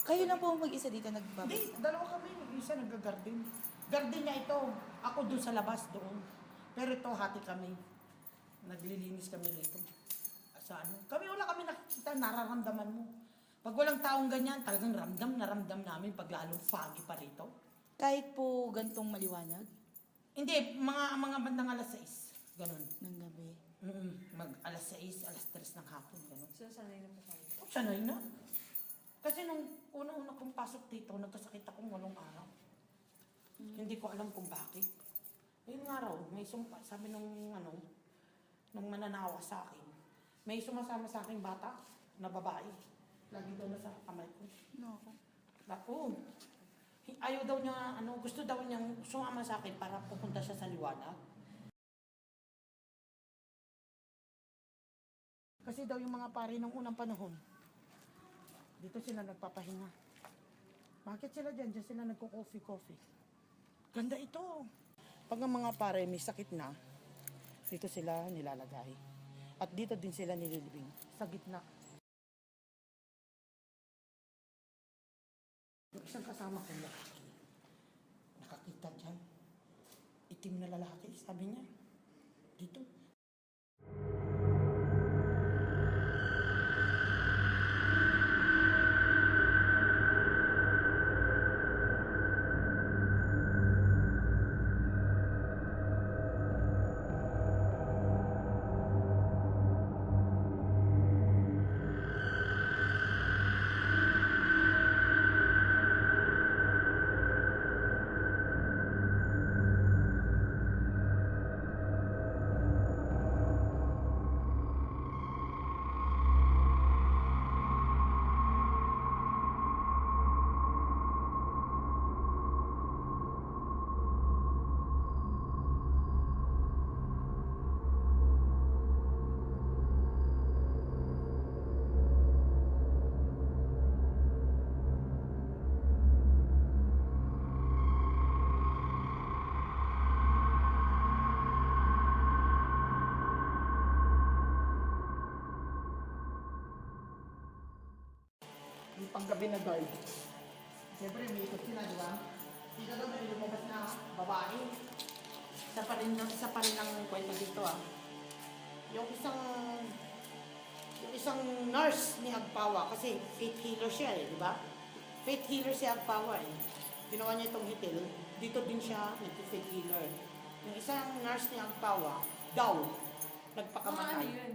Kayo lang po mag-isa dito Hindi, nagbabasta? dalawa kami. Isa nag-garden. Garden niya ito. Ako doon sa labas doon. Pero ito, hati kami. Naglilinis kami dito. Sa ano. Kami wala kami nakikita, nararamdaman mo. Pag walang taong ganyan, talagang ramdam na ramdam namin pag lalong foggy pa rito. Kahit po gantong maliwanag Hindi, mga bandang alas 6. Ganon. ng gabi. Mag alas 6, alas 3 ng hapon. Ganon. So, sanay na po kayo. Oh, sanay na. Kasi nung una-una kong pasok dito, nagkasakit akong 8 araw. Hindi ko alam kung bakit. Ayun nga raw, may sumpa, sabi nung mananawa sa akin, may sumasama sa akin bata na babae. Lagi daw nasa kamay ko. No. Ako, ayaw daw niya, gusto daw niyang sumama sa akin para pupunta siya sa liwanag. Kasi daw yung mga pare ng unang panahon, dito sila nagpapahinga. Bakit sila dyan? Diyan sila nagko-coffee. Ganda ito. Pag ang mga pare may sakit na, dito sila nilalagay. At dito din sila nililibing. Sa gitna. Yung isang kasama kong lalaki, nakakita dyan. Itim na lalaki, sabi niya. Dito. Yung panggabi na guard. Siyempre, may ikot sila, di ba? Dito daw may lumabas na babae. Isa pa rin ang kwento dito ah. Yung isang nurse ni Agpawa, kasi faith healer siya eh, di ba? Faith healer si Agpawa eh. Ginawa niya itong hitil, dito din siya nag-faith healer. Yung isang nurse ni Agpawa, daw, nagpakamatay. Ano yun?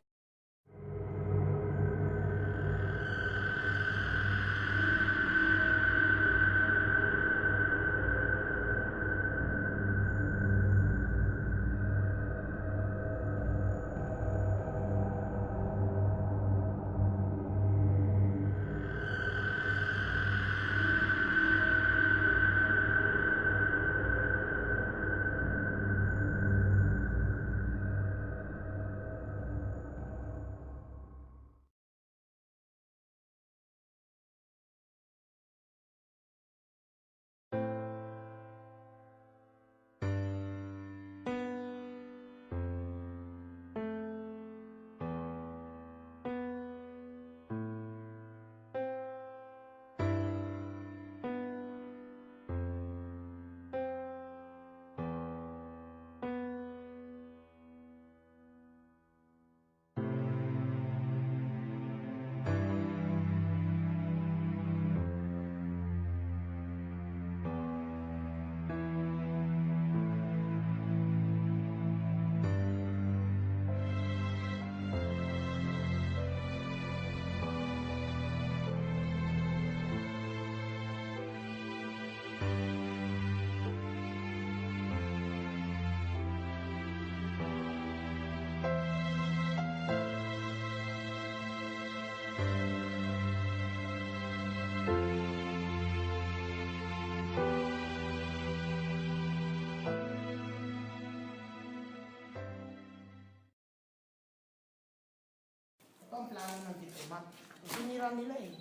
Ito ang plano ng diplomat. Sinira nila eh.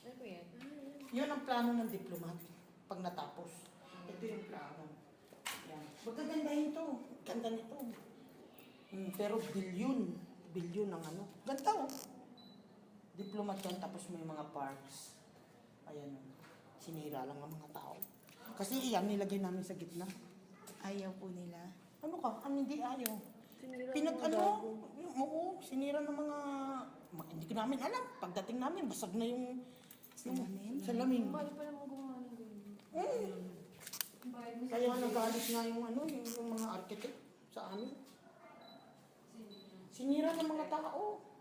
Ano po yan? Yun ang plano ng diplomat pag natapos. Ito yung plano. Yan. Magkagandahin to. Ganda nito. Pero bilyon. Bilyon ang ano. Ganda oh. Diplomat yan tapos may mga parks. Ayan, sinira lang ang mga tao. Kasi iyan, nilagay namin sa gitna. Ayaw po nila. Ano ka? Hindi ayaw. Sinira Pinag ang mga ano? bago. Oo, sinira ng mga... Hindi ko namin alam. Pagdating namin, basag na yung... Salamin? Salamin. Mahal pa naman gumawa ng ganyan. Bayad mo sa Kaya nagalit nga yung ano, yung mga architect sa amin. Sinira ng mga tao.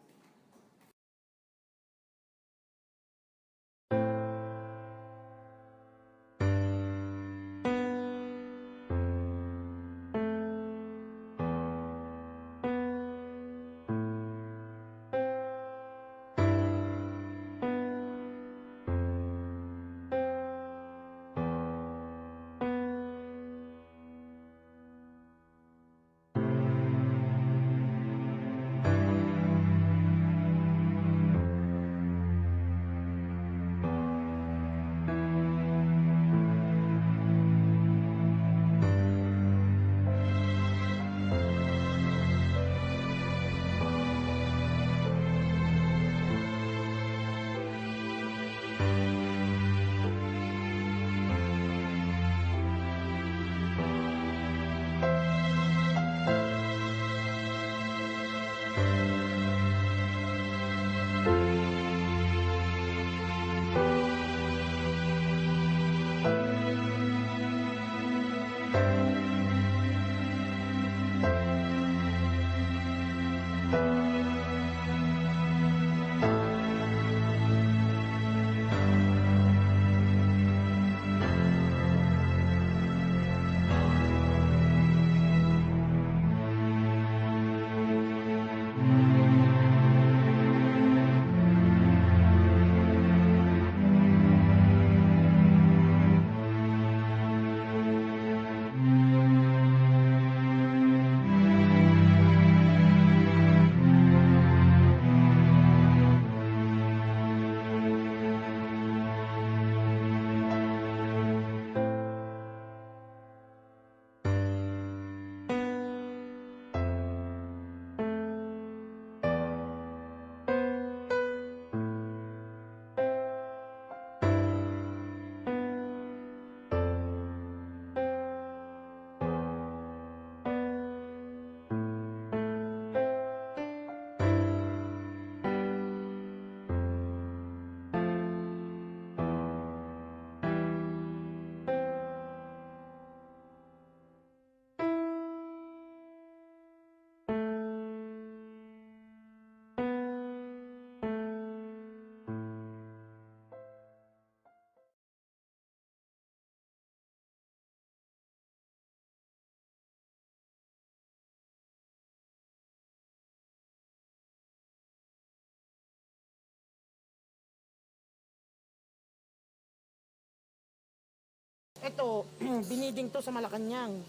Ito, biniding to sa Malacanang.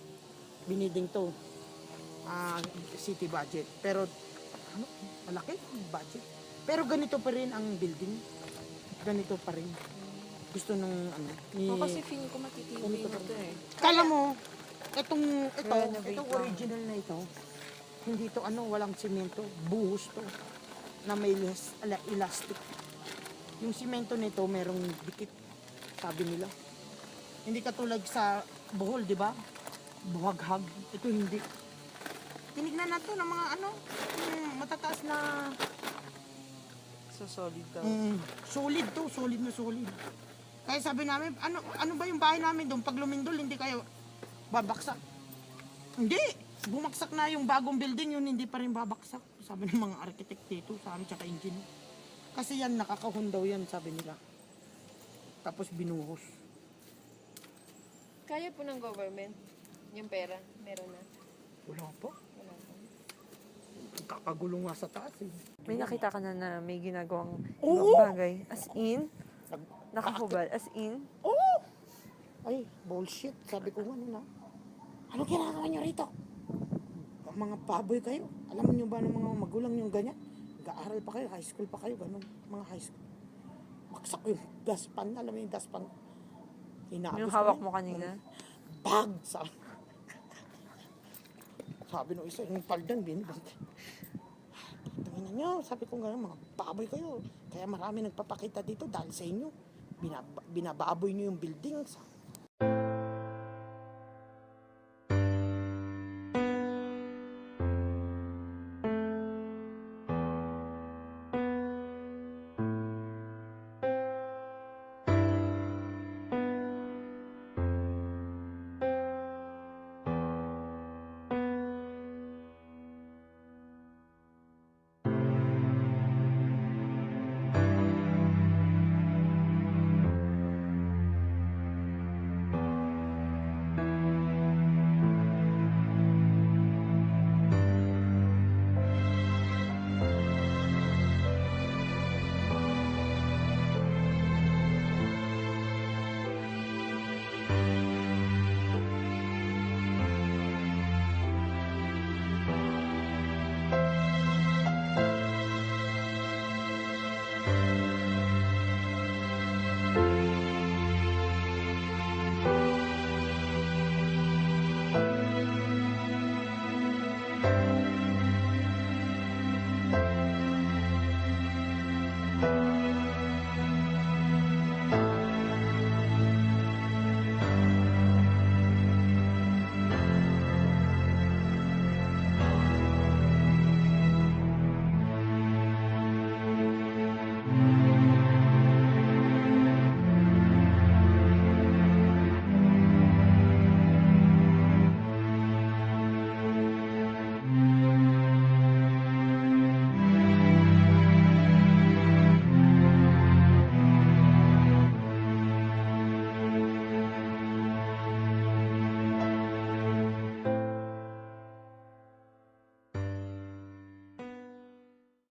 Biniding to. City budget. Pero, ano, malaki budget. Pero ganito pa rin ang building. Ganito pa rin. Gusto nung, ano, ni... Oh, kasi feeling ko matitibay na to eh. Kala mo, itong Renovate lang. original na ito, hindi to ano, walang simento, buhos to, na may elastic. Yung simento nito, merong dikit, sabi nila. Hindi katulad sa Bohol, di ba? Buhaghag. Ito hindi. Tinignan na to ng mga ano, yung matataas na... So solid daw. Solid to, solid na solid. Kaya sabi namin, ano ba yung bahay namin doon? Pag lumindol, hindi kayo babaksak. Hindi! Bumaksak na yung bagong building, yun hindi pa rin babaksak. Sabi ng mga architect dito, sabi tsaka engineer. Kasi yan, nakakahon daw yan, sabi nila. Tapos binuhos. Kaya po ng government. Yung pera, meron na. Wala pa. Wala pa. Kakagulong nga sa taas eh. May nakita ka na may ginagawang Oo! bagay. As in, nakahubad. As in, Oo! Ay, bullshit. Sabi ko ano na. Ano ginagawa nyo rito? Mga baboy kayo. Alam niyo ba ng mga magulang yung ganyan? Nag-aaral pa kayo, high school pa kayo, ganun. Mga high school. Maksak yung daspan. Alam mo yung daspan? yung hawak mo kanina. Bag! Sabi nung isa, yung paldan, binibantay. Tingnan nyo, sabi ko nga, mga baboy kayo. Kaya marami nagpapakita dito dahil sa inyo. binababoy niyo yung building.